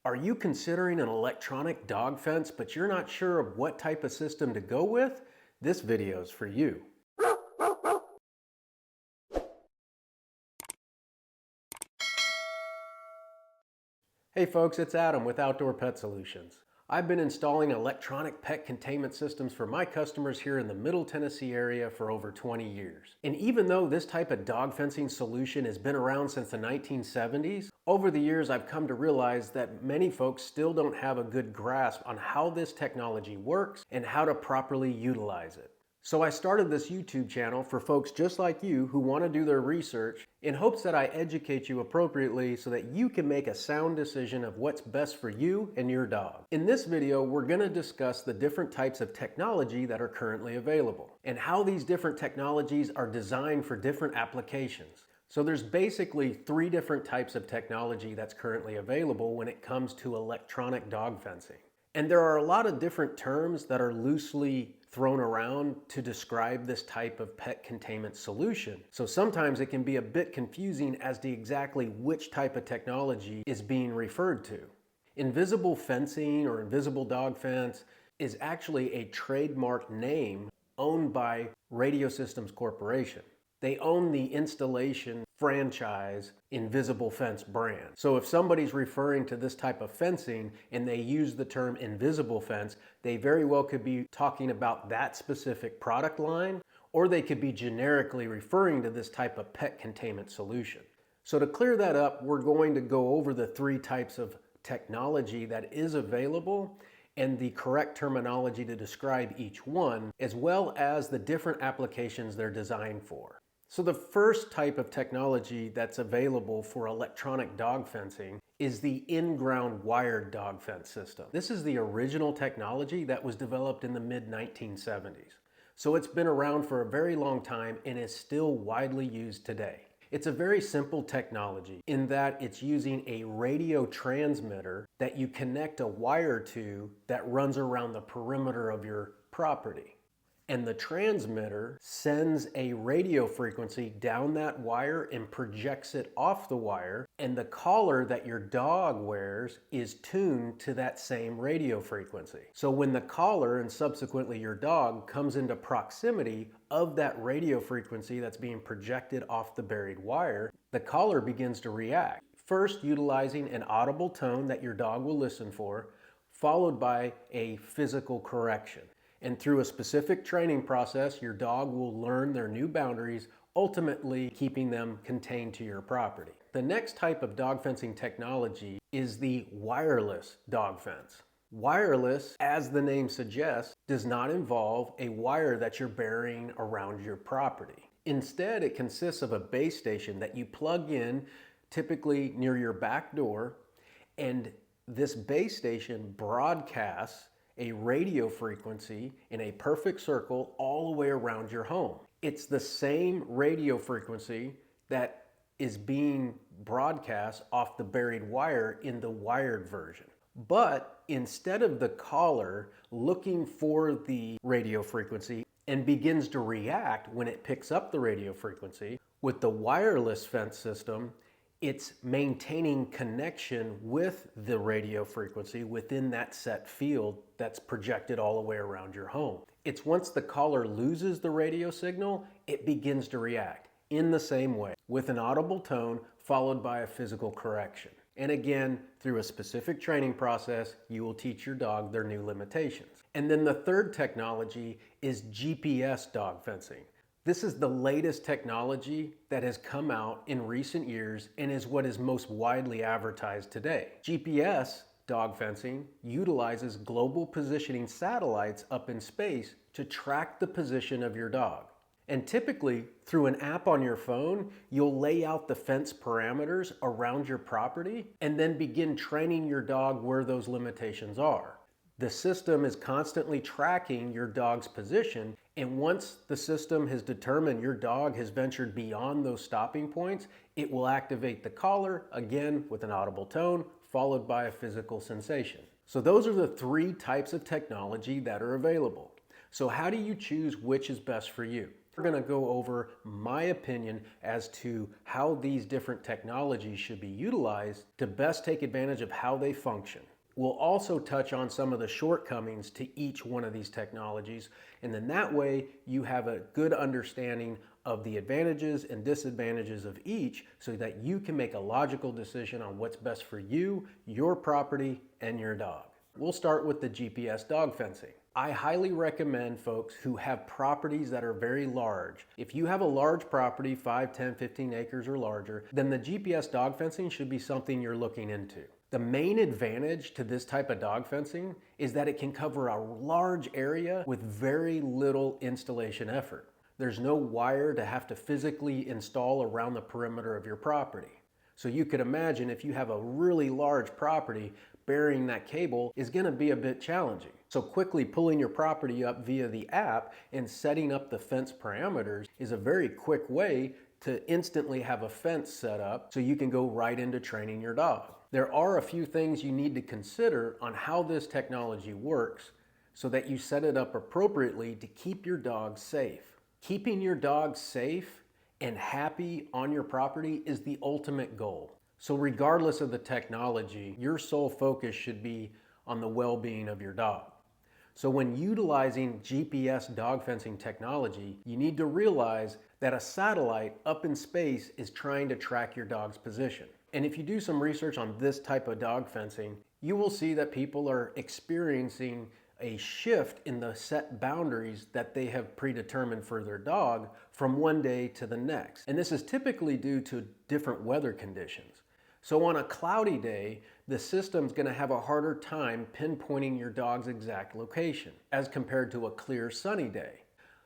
Are you considering an electronic dog fence, but you're not sure of what type of system to go with? This video is for you. Hey folks, it's Adam with Outdoor Pet Solutions. I've been installing electronic pet containment systems for my customers here in the Middle Tennessee area for over 20 years. And even though this type of dog fencing solution has been around since the 1970s, over the years I've come to realize that many folks still don't have a good grasp on how this technology works and how to properly utilize it. So I started this YouTube channel for folks just like you who want to do their research in hopes that I educate you appropriately so that you can make a sound decision of what's best for you and your dog. In this video, we're going to discuss the different types of technology that are currently available and how these different technologies are designed for different applications. So there's basically three different types of technology that's currently available when it comes to electronic dog fencing. And there are a lot of different terms that are loosely thrown around to describe this type of pet containment solution. So sometimes it can be a bit confusing as to exactly which type of technology is being referred to. Invisible fencing or invisible dog fence is actually a trademark name owned by Radio Systems Corporation. They own the installation franchise Invisible Fence brand. So if somebody's referring to this type of fencing and they use the term invisible fence, they very well could be talking about that specific product line, or they could be generically referring to this type of pet containment solution. So to clear that up, we're going to go over the three types of technology that is available and the correct terminology to describe each one, as well as the different applications they're designed for. So the first type of technology that's available for electronic dog fencing is the in-ground wired dog fence system. This is the original technology that was developed in the mid-1970s. So it's been around for a very long time and is still widely used today. It's a very simple technology in that it's using a radio transmitter that you connect a wire to that runs around the perimeter of your property. And the transmitter sends a radio frequency down that wire and projects it off the wire, and the collar that your dog wears is tuned to that same radio frequency. So when the collar and subsequently your dog comes into proximity of that radio frequency that's being projected off the buried wire, the collar begins to react. First, utilizing an audible tone that your dog will listen for, followed by a physical correction. And through a specific training process, your dog will learn their new boundaries, ultimately keeping them contained to your property. The next type of dog fencing technology is the wireless dog fence. Wireless, as the name suggests, does not involve a wire that you're burying around your property. Instead, it consists of a base station that you plug in, typically near your back door, and this base station broadcasts a radio frequency in a perfect circle all the way around your home. It's the same radio frequency that is being broadcast off the buried wire in the wired version. But instead of the collar looking for the radio frequency and begins to react when it picks up the radio frequency, with the wireless fence system, it's maintaining connection with the radio frequency within that set field that's projected all the way around your home. It's once the collar loses the radio signal, it begins to react in the same way with an audible tone followed by a physical correction. And again, through a specific training process, you will teach your dog their new limitations. And then the third technology is GPS dog fencing. This is the latest technology that has come out in recent years and is what is most widely advertised today. GPS dog fencing utilizes global positioning satellites up in space to track the position of your dog. And typically, through an app on your phone, you'll lay out the fence parameters around your property and then begin training your dog where those limitations are. The system is constantly tracking your dog's position, and once the system has determined your dog has ventured beyond those stopping points, it will activate the collar, again with an audible tone, followed by a physical sensation. So those are the three types of technology that are available. So how do you choose which is best for you? We're going to go over my opinion as to how these different technologies should be utilized to best take advantage of how they function. We'll also touch on some of the shortcomings to each one of these technologies, and then that way you have a good understanding of the advantages and disadvantages of each so that you can make a logical decision on what's best for you, your property, and your dog. We'll start with the GPS dog fencing. I highly recommend folks who have properties that are very large. If you have a large property, 5, 10, 15 acres or larger, then the GPS dog fencing should be something you're looking into. The main advantage to this type of dog fencing is that it can cover a large area with very little installation effort. There's no wire to have to physically install around the perimeter of your property. So you could imagine if you have a really large property, burying that cable is going to be a bit challenging. So quickly pulling your property up via the app and setting up the fence parameters is a very quick way to instantly have a fence set up so you can go right into training your dog. There are a few things you need to consider on how this technology works so that you set it up appropriately to keep your dog safe. Keeping your dog safe and happy on your property is the ultimate goal. So regardless of the technology, your sole focus should be on the well-being of your dog. So when utilizing GPS dog fencing technology, you need to realize that a satellite up in space is trying to track your dog's position. And if you do some research on this type of dog fencing, you will see that people are experiencing a shift in the set boundaries that they have predetermined for their dog from one day to the next. And this is typically due to different weather conditions. So on a cloudy day, the system's going to have a harder time pinpointing your dog's exact location as compared to a clear sunny day.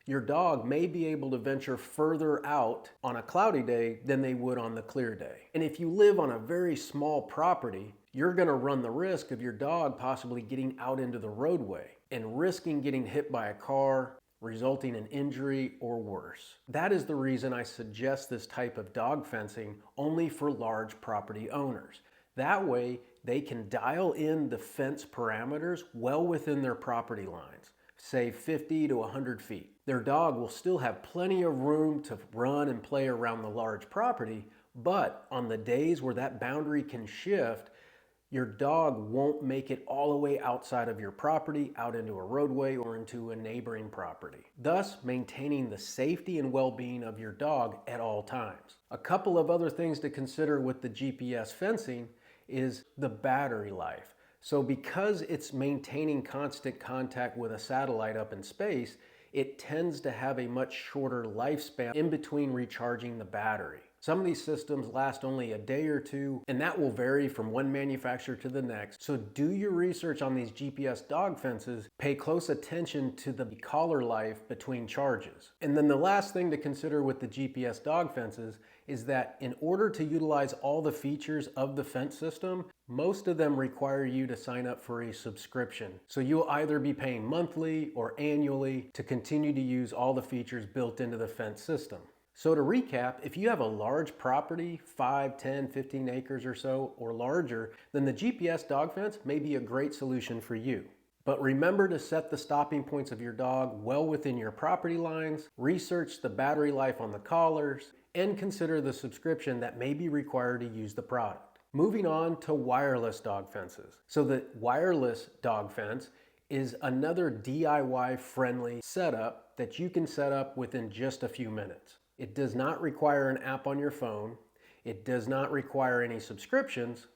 Your dog may be able to venture further out on a cloudy day than they would on the clear day. And if you live on a very small property, you're going to run the risk of your dog possibly getting out into the roadway and risking getting hit by a car, resulting in injury or worse. That is the reason I suggest this type of dog fencing only for large property owners. That way they can dial in the fence parameters well within their property lines, say 50 to 100 feet. Their dog will still have plenty of room to run and play around the large property, but on the days where that boundary can shift, your dog won't make it all the way outside of your property, out into a roadway or into a neighboring property, thus maintaining the safety and well-being of your dog at all times. A couple of other things to consider with the GPS fencing is the battery life. So because it's maintaining constant contact with a satellite up in space, it tends to have a much shorter lifespan in between recharging the battery. Some of these systems last only a day or two, and that will vary from one manufacturer to the next. So do your research on these GPS dog fences. Pay close attention to the collar life between charges. And then the last thing to consider with the GPS dog fences is that in order to utilize all the features of the fence system, most of them require you to sign up for a subscription. So you'll either be paying monthly or annually to continue to use all the features built into the fence system. So to recap, if you have a large property, 5, 10, 15 acres or so, or larger, then the GPS dog fence may be a great solution for you. But remember to set the stopping points of your dog well within your property lines, research the battery life on the collars, and consider the subscription that may be required to use the product. Moving on to wireless dog fences. So the wireless dog fence is another DIY friendly setup that you can set up within just a few minutes. It does not require an app on your phone, it does not require any subscriptions,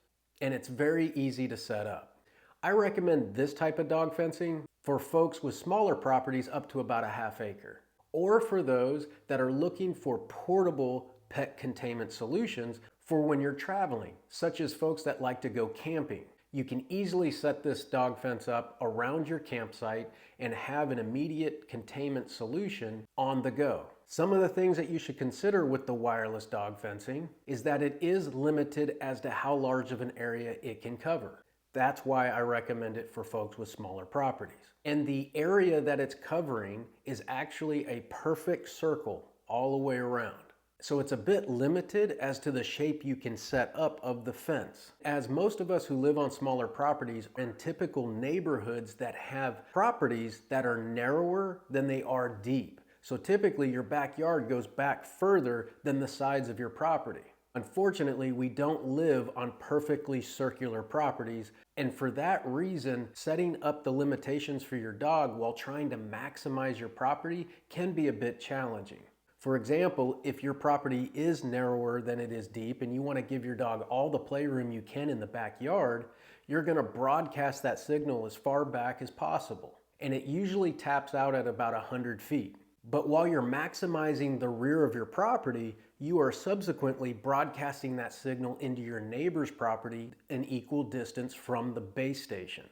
and it's very easy to set up. I recommend this type of dog fencing for folks with smaller properties up to about a half acre, or for those that are looking for portable pet containment solutions for when you're traveling, such as folks that like to go camping. You can easily set this dog fence up around your campsite and have an immediate containment solution on the go. Some of the things that you should consider with the wireless dog fencing is that it is limited as to how large of an area it can cover. That's why I recommend it for folks with smaller properties. And the area that it's covering is actually a perfect circle all the way around. So it's a bit limited as to the shape you can set up of the fence. As most of us who live on smaller properties are in typical neighborhoods that have properties that are narrower than they are deep. So typically your backyard goes back further than the sides of your property. Unfortunately, we don't live on perfectly circular properties, and for that reason, setting up the limitations for your dog while trying to maximize your property can be a bit challenging. For example, if your property is narrower than it is deep and you want to give your dog all the playroom you can in the backyard, you're going to broadcast that signal as far back as possible. And it usually taps out at about 100 feet. But while you're maximizing the rear of your property, you are subsequently broadcasting that signal into your neighbor's property an equal distance from the base station.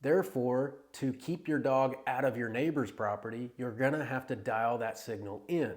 Therefore, to keep your dog out of your neighbor's property, you're going to have to dial that signal in,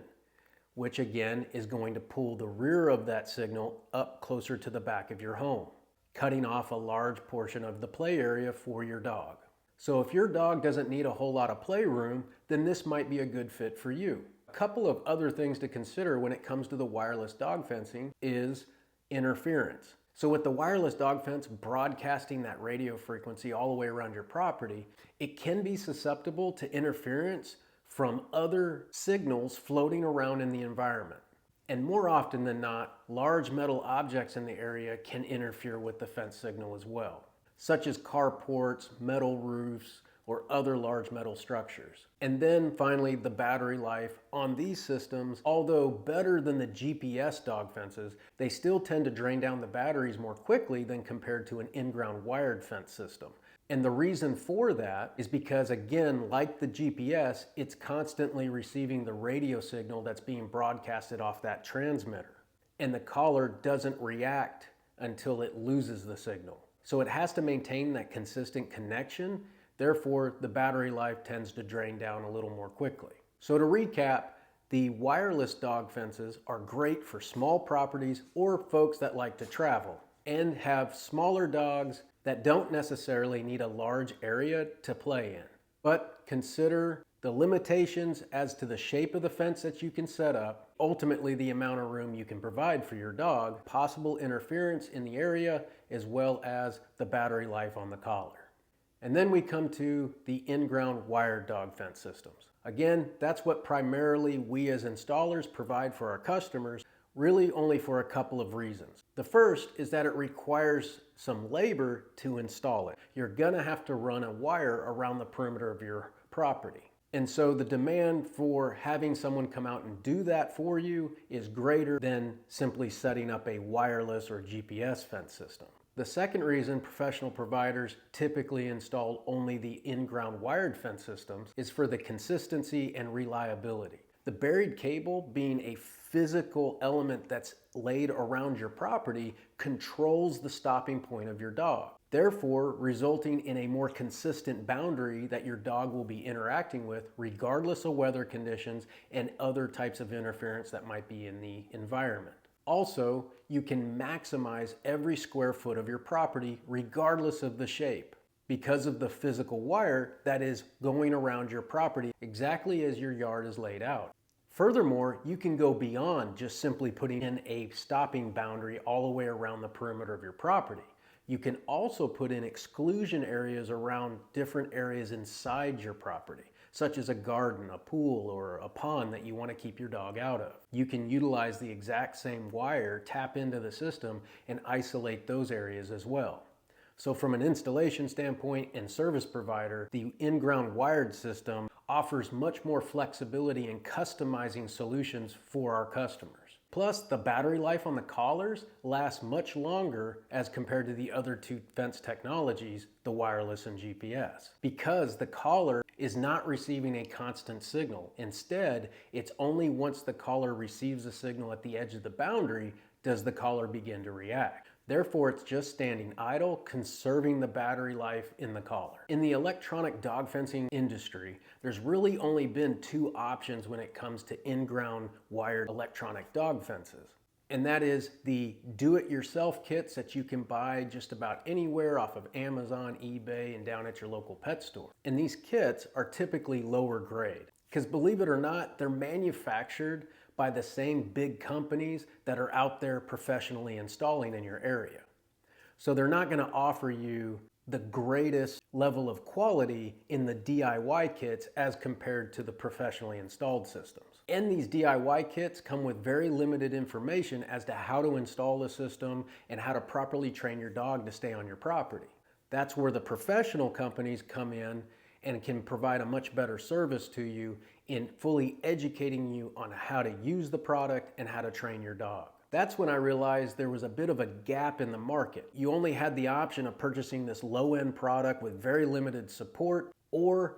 which again is going to pull the rear of that signal up closer to the back of your home, cutting off a large portion of the play area for your dog. So if your dog doesn't need a whole lot of playroom, then this might be a good fit for you. A couple of other things to consider when it comes to the wireless dog fencing is interference. So with the wireless dog fence broadcasting that radio frequency all the way around your property, it can be susceptible to interference from other signals floating around in the environment. And more often than not, large metal objects in the area can interfere with the fence signal as well, such as carports, metal roofs, or other large metal structures. And then finally, the battery life on these systems, although better than the GPS dog fences, they still tend to drain down the batteries more quickly than compared to an in-ground wired fence system. And the reason for that is because, again, like the GPS, it's constantly receiving the radio signal that's being broadcasted off that transmitter. And the collar doesn't react until it loses the signal. So it has to maintain that consistent connection. Therefore, the battery life tends to drain down a little more quickly. So to recap, the wireless dog fences are great for small properties or folks that like to travel and have smaller dogs that don't necessarily need a large area to play in. But consider the limitations as to the shape of the fence that you can set up, ultimately the amount of room you can provide for your dog, possible interference in the area, as well as the battery life on the collar. And then we come to the in-ground wired dog fence systems. Again, that's what primarily we as installers provide for our customers, really only for a couple of reasons. The first is that it requires some labor to install it. You're gonna have to run a wire around the perimeter of your property. And so the demand for having someone come out and do that for you is greater than simply setting up a wireless or GPS fence system. The second reason professional providers typically install only the in-ground wired fence systems is for the consistency and reliability. The buried cable, being a physical element that's laid around your property, controls the stopping point of your dog, therefore resulting in a more consistent boundary that your dog will be interacting with regardless of weather conditions and other types of interference that might be in the environment. Also, you can maximize every square foot of your property regardless of the shape because of the physical wire that is going around your property exactly as your yard is laid out. Furthermore, you can go beyond just simply putting in a stopping boundary all the way around the perimeter of your property. You can also put in exclusion areas around different areas inside your property, such as a garden, a pool, or a pond that you want to keep your dog out of. You can utilize the exact same wire, tap into the system, and isolate those areas as well. So from an installation standpoint and service provider, the in-ground wired system offers much more flexibility in customizing solutions for our customers. Plus, the battery life on the collars lasts much longer as compared to the other two fence technologies, the wireless and GPS, because the collar is not receiving a constant signal. Instead, it's only once the collar receives a signal at the edge of the boundary does the collar begin to react. Therefore, it's just standing idle, conserving the battery life in the collar. In the electronic dog fencing industry, there's really only been two options when it comes to in-ground wired electronic dog fences. And that is the do-it-yourself kits that you can buy just about anywhere off of Amazon, eBay, and down at your local pet store. And these kits are typically lower grade, because believe it or not, they're manufactured by the same big companies that are out there professionally installing in your area. So they're not going to offer you the greatest level of quality in the DIY kits as compared to the professionally installed systems. And these DIY kits come with very limited information as to how to install the system and how to properly train your dog to stay on your property. That's where the professional companies come in and can provide a much better service to you in fully educating you on how to use the product and how to train your dog. That's when I realized there was a bit of a gap in the market. You only had the option of purchasing this low-end product with very limited support, or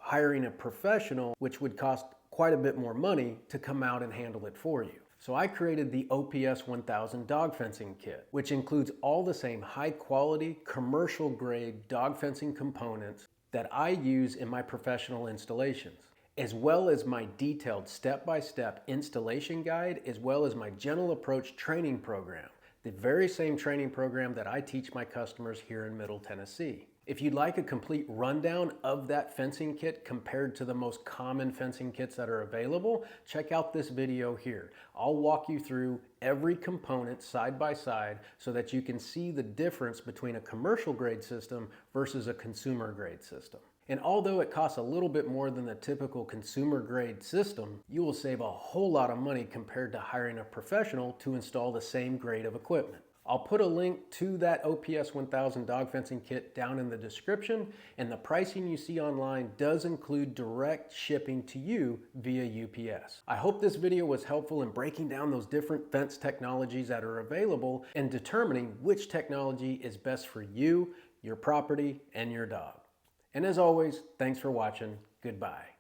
hiring a professional, which would cost quite a bit more money to come out and handle it for you. So I created the OPS 1000 dog fencing kit, which includes all the same high quality, commercial grade dog fencing components that I use in my professional installations, as well as my detailed step-by-step installation guide, as well as my Gentle Approach training program, the very same training program that I teach my customers here in Middle Tennessee. If you'd like a complete rundown of that fencing kit compared to the most common fencing kits that are available, check out this video here. I'll walk you through every component side by side so that you can see the difference between a commercial grade system versus a consumer grade system. And although it costs a little bit more than the typical consumer grade system, you will save a whole lot of money compared to hiring a professional to install the same grade of equipment. I'll put a link to that OPS 1000 dog fencing kit down in the description, and the pricing you see online does include direct shipping to you via UPS. I hope this video was helpful in breaking down those different fence technologies that are available and determining which technology is best for you, your property, and your dog. And as always, thanks for watching. Goodbye.